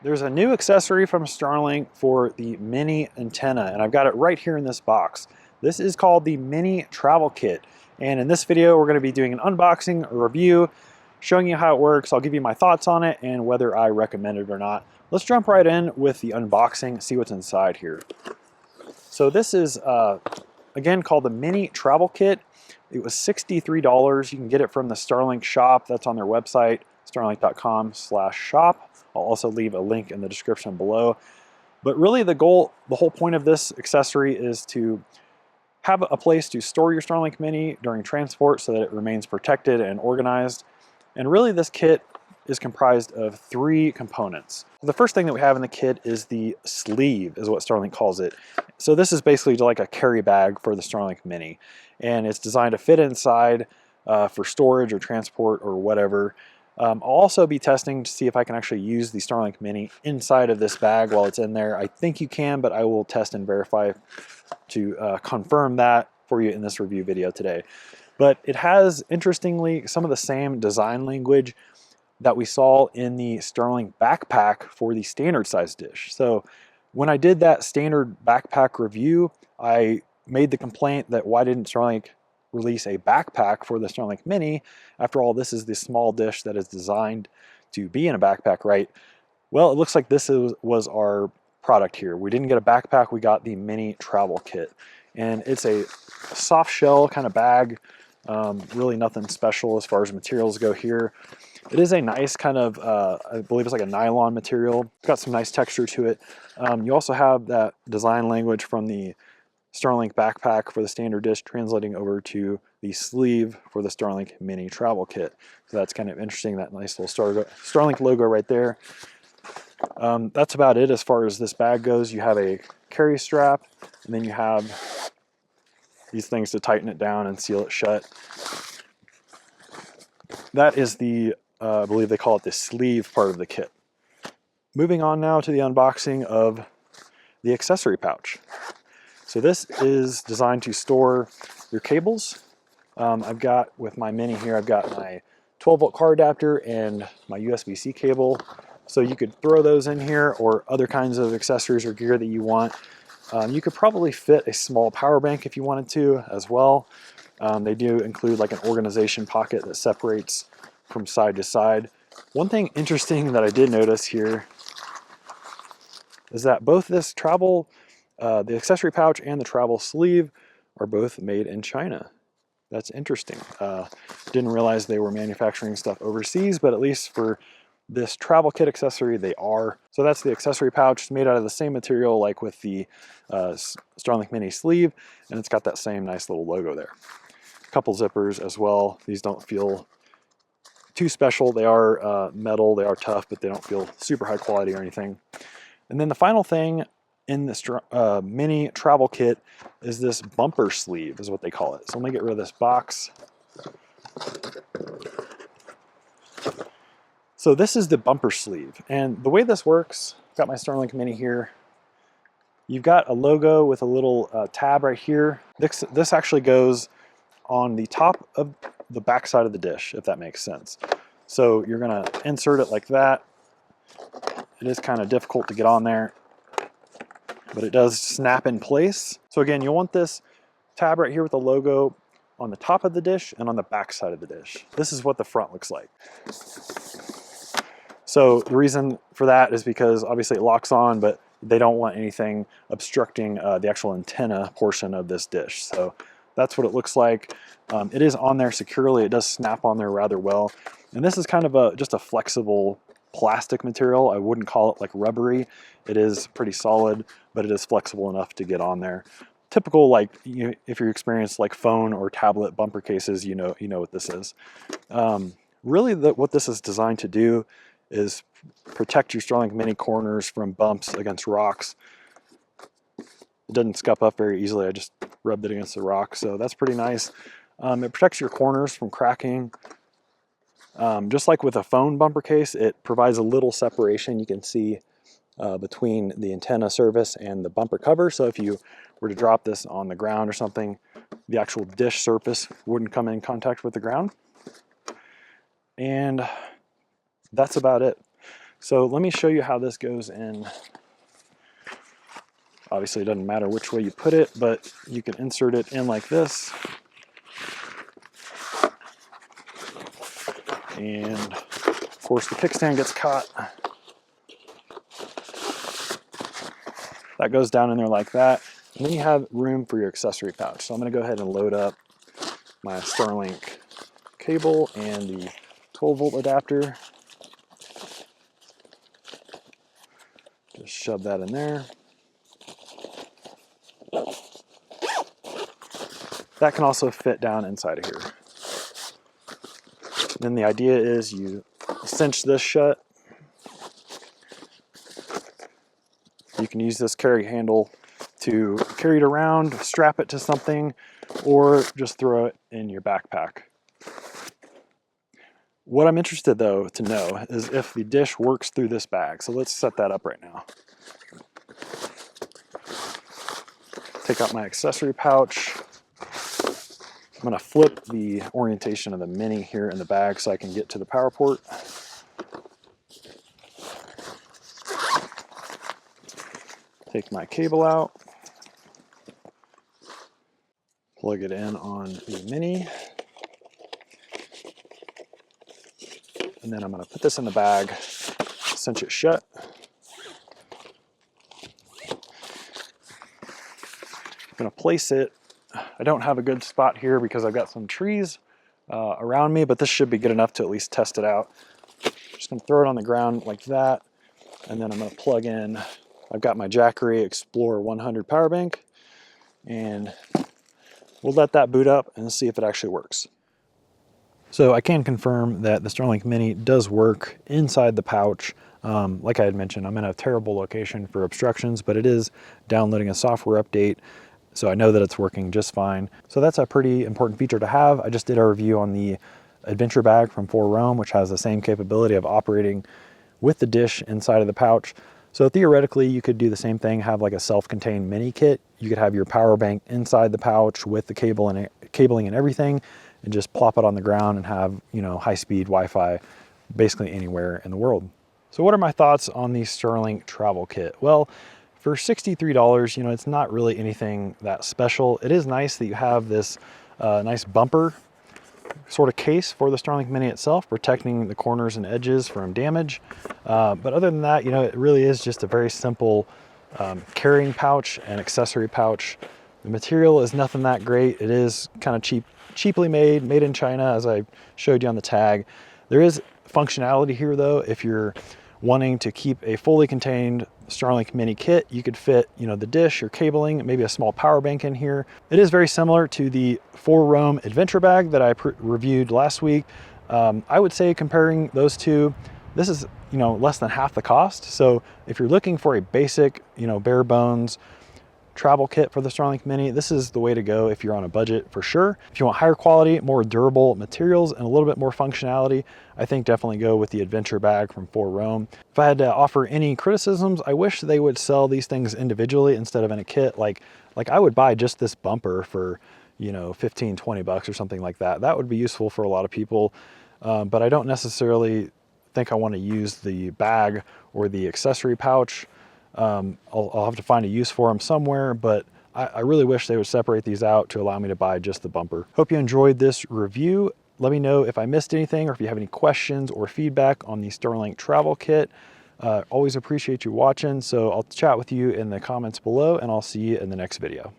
There's a new accessory from Starlink for the Mini antenna, and I've got it right here in this box. This is called the Mini Travel Kit, and in this video we're going to be doing an unboxing, a review, showing you how it works. I'll give you my thoughts on it and whether I recommend it or not. Let's jump right in with the unboxing, see what's inside here. So this is, again, called the Mini Travel Kit. It was $63. You can get it from the Starlink shop. That's on their website, starlink.com/shop. I'll also leave a link in the description below. But really the whole point of this accessory is to have a place to store your Starlink Mini during transport so that it remains protected and organized. And really this kit is comprised of 3 components. The first thing that we have in the kit is the sleeve, is what Starlink calls it. So this is basically like a carry bag for the Starlink Mini. And it's designed to fit inside for storage or transport or whatever. I'll also be testing to see if I can actually use the Starlink Mini inside of this bag while it's in there. I think you can, but I will test and verify to confirm that for you in this review video today. But it has, interestingly, some of the same design language that we saw in the Starlink backpack for the standard size dish. So when I did that standard backpack review, I made the complaint that why didn't Starlink release a backpack for the Starlink Mini? After all, this is the small dish that is designed to be in a backpack, right? Well, it looks like this was our product here. We didn't get a backpack, we got the Mini Travel Kit. And it's a soft shell kind of bag, really nothing special as far as materials go here. It is a nice kind of, I believe it's like a nylon material. It's got some nice texture to it. You also have that design language from the Starlink backpack for the standard dish translating over to the sleeve for the Starlink Mini Travel Kit. So that's kind of interesting, that nice little Starlink logo right there. That's about it as far as this bag goes. You have a carry strap, and then you have these things to tighten it down and seal it shut. That is the, I believe they call it the sleeve part of the kit. Moving on now to the unboxing of the accessory pouch. So this is designed to store your cables. I've got, with my Mini here, I've got my 12-volt car adapter and my USB-C cable. So you could throw those in here, or other kinds of accessories or gear that you want. You could probably fit a small power bank if you wanted to as well. They do include like an organization pocket that separates from side to side. One thing interesting that I did notice here is that both this travel, the accessory pouch and the travel sleeve are both made in China. That's interesting. Didn't realize they were manufacturing stuff overseas, but at least for this travel kit accessory, they are. So that's the accessory pouch. It's made out of the same material like with the Starlink Mini sleeve, and it's got that same nice little logo there. A couple zippers as well. These don't feel too special. They are metal, they are tough, but they don't feel super high quality or anything. And then the final thing in this Mini Travel Kit is this bumper sleeve, is what they call it. So let me get rid of this box. So this is the bumper sleeve, and the way this works, I've got my Starlink Mini here. You've got a logo with a little tab right here. This actually goes on the top of the back side of the dish, if that makes sense. So you're gonna insert it like that. It is kind of difficult to get on there, but it does snap in place. So again, you'll want this tab right here with the logo on the top of the dish and on the back side of the dish. This is what the front looks like. So the reason for that is because obviously it locks on, but they don't want anything obstructing the actual antenna portion of this dish. So that's what it looks like. It is on there securely. It does snap on there rather well. And this is kind of just a flexible plastic material. I wouldn't call it like rubbery. It is pretty solid, but it is flexible enough to get on there. Typical, like, if you're experienced like phone or tablet bumper cases, you know what this is. Really, what this is designed to do is protect your Starlink Mini corners from bumps against rocks. It doesn't scuff up very easily. I just rubbed it against the rock, so that's pretty nice. It protects your corners from cracking. Just like with a phone bumper case, it provides a little separation you can see between the antenna surface and the bumper cover. So if you were to drop this on the ground or something, the actual dish surface wouldn't come in contact with the ground. And that's about it. So let me show you how this goes in. Obviously it doesn't matter which way you put it, but you can insert it in like this. And of course the kickstand gets caught. That goes down in there like that. And then you have room for your accessory pouch. So I'm gonna go ahead and load up my Starlink cable and the 12-volt adapter. Just shove that in there. That can also fit down inside of here. Then the idea is you cinch this shut. You can use this carry handle to carry it around, strap it to something, or just throw it in your backpack. What I'm interested though to know is if the dish works through this bag. So let's set that up right now. Take out my accessory pouch. I'm gonna flip the orientation of the Mini here in the bag so I can get to the power port. Take my cable out. Plug it in on the Mini. And then I'm gonna put this in the bag, cinch it shut. I'm gonna place it. I don't have a good spot here because I've got some trees around me, but this should be good enough to at least test it out. Just gonna throw it on the ground like that. And then I'm gonna plug in, I've got my Jackery Explorer 100 power bank, and we'll let that boot up and see if it actually works. So I can confirm that the Starlink Mini does work inside the pouch. Like I had mentioned, I'm in a terrible location for obstructions, but it is downloading a software update, so I know that it's working just fine. So that's a pretty important feature to have. I just did a review on the Adventure Bag from 4Roam, which has the same capability of operating with the dish inside of the pouch. So theoretically, you could do the same thing, have like a self-contained mini kit. You could have your power bank inside the pouch with the cabling and everything, and just plop it on the ground and have, you know, high-speed Wi-Fi basically anywhere in the world. So what are my thoughts on the Starlink travel kit? Well, for $63, you know, it's not really anything that special. It is nice that you have this nice bumper sort of case for the Starlink Mini itself, protecting the corners and edges from damage. But other than that, you know, it really is just a very simple carrying pouch and accessory pouch. The material is nothing that great. It is kind of cheaply made in China, as I showed you on the tag. There is functionality here though. If you're wanting to keep a fully contained Starlink Mini kit, you could fit, you know, the dish, your cabling, maybe a small power bank in here. It is very similar to the 4Roam Adventure Bag that I reviewed last week. I would say comparing those two, this is, you know, less than half the cost. So if you're looking for a basic, you know, bare bones travel kit for the Starlink Mini, this is the way to go if you're on a budget for sure. If you want higher quality, more durable materials and a little bit more functionality, I think definitely go with the Adventure Bag from 4Roam. If I had to offer any criticisms, I wish they would sell these things individually instead of in a kit. Like I would buy just this bumper for, you know, 15, 20 bucks or something like that. That would be useful for a lot of people. But I don't necessarily think I want to use the bag or the accessory pouch. I'll have to find a use for them somewhere, but I really wish they would separate these out to allow me to buy just the bumper. Hope you enjoyed this review. Let me know if I missed anything or if you have any questions or feedback on the Starlink travel kit. Always appreciate you watching, so I'll chat with you in the comments below, and I'll see you in the next video.